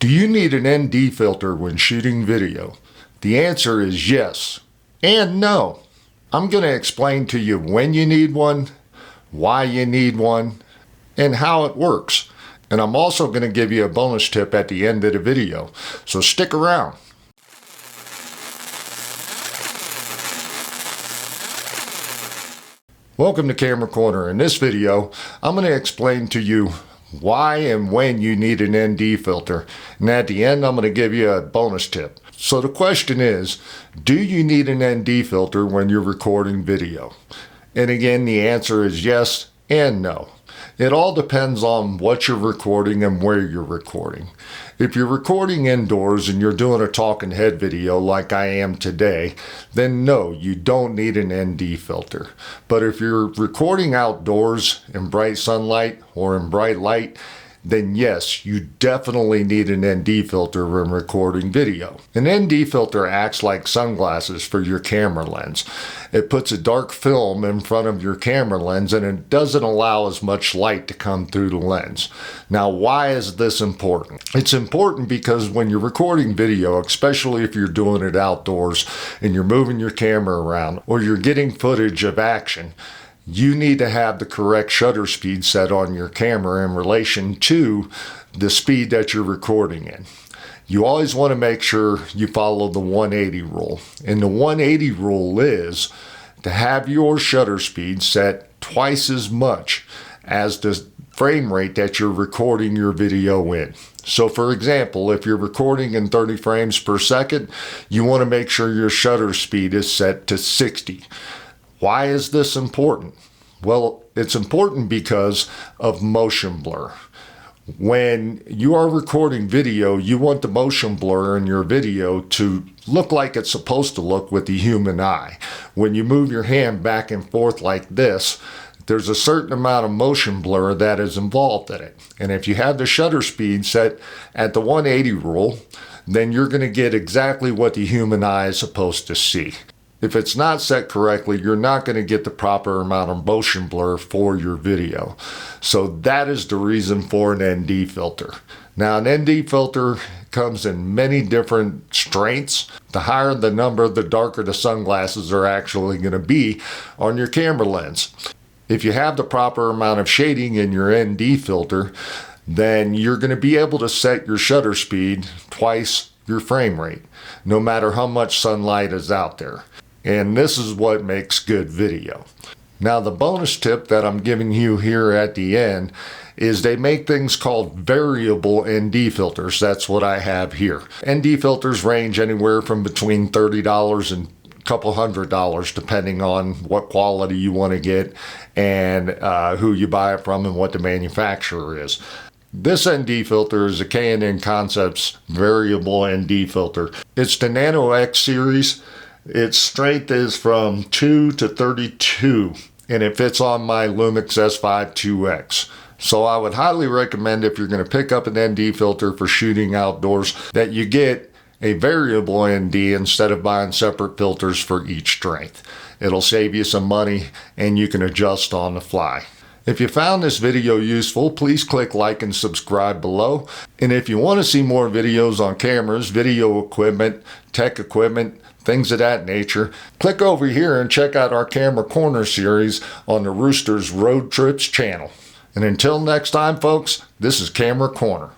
Do you need an ND filter when shooting video? The answer is yes and no. I'm going to explain to you when you need one, why you need one, and how it works. And I'm also going to give you a bonus tip at the end of the video, so stick around. Welcome to Camera Corner. In this video, I'm going to explain to you why and when you need an ND filter. And at the end, I'm going to give you a bonus tip. So the question is, do you need an ND filter when you're recording video? And again, the answer is yes and no. It all depends on what you're recording and where you're recording. If you're recording indoors and you're doing a talking head video like I am today, then no, you don't need an ND filter. But if you're recording outdoors in bright sunlight or in bright light, then yes, you definitely need an ND filter when recording video. An ND filter acts like sunglasses for your camera lens. It puts a dark film in front of your camera lens and it doesn't allow as much light to come through the lens. Now, why is this important? It's important because when you're recording video, especially if you're doing it outdoors and you're moving your camera around or you're getting footage of action, you need to have the correct shutter speed set on your camera in relation to the speed that you're recording in. You always want to make sure you follow the 180 rule. And the 180 rule is to have your shutter speed set twice as much as the frame rate that you're recording your video in. So for example, if you're recording in 30 frames per second, you want to make sure your shutter speed is set to 60. Why is this important? Well, it's important because of motion blur. When you are recording video, you want the motion blur in your video to look like it's supposed to look with the human eye. When you move your hand back and forth like this, there's a certain amount of motion blur that is involved in it. And if you have the shutter speed set at the 180 rule, then you're going to get exactly what the human eye is supposed to see. If it's not set correctly, you're not going to get the proper amount of motion blur for your video. So that is the reason for an ND filter. Now, an ND filter comes in many different strengths. The higher the number, the darker the sunglasses are actually going to be on your camera lens. If you have the proper amount of shading in your ND filter, then you're going to be able to set your shutter speed twice your frame rate, no matter how much sunlight is out there. And this is what makes good video. Now, the bonus tip that I'm giving you here at the end is they make things called variable ND filters. That's what I have here. ND filters range anywhere from between $30 and a couple $100 depending on what quality you want to get and who you buy it from and what the manufacturer is. This ND filter is a K&N Concepts variable ND filter. It's the Nano X series. Its strength is from 2 to 32, and it fits on my Lumix S5 2X. So I would highly recommend, if you're going to pick up an ND filter for shooting outdoors, that you get a variable ND instead of buying separate filters for each strength. It'll save you some money and you can adjust on the fly. If you found this video useful, please click like and subscribe below. And if you want to see more videos on cameras, video equipment, tech equipment, things of that nature, click over here and check out our Camera Corner series on the Roosters Road Trips channel. And until next time, folks, this is Camera Corner.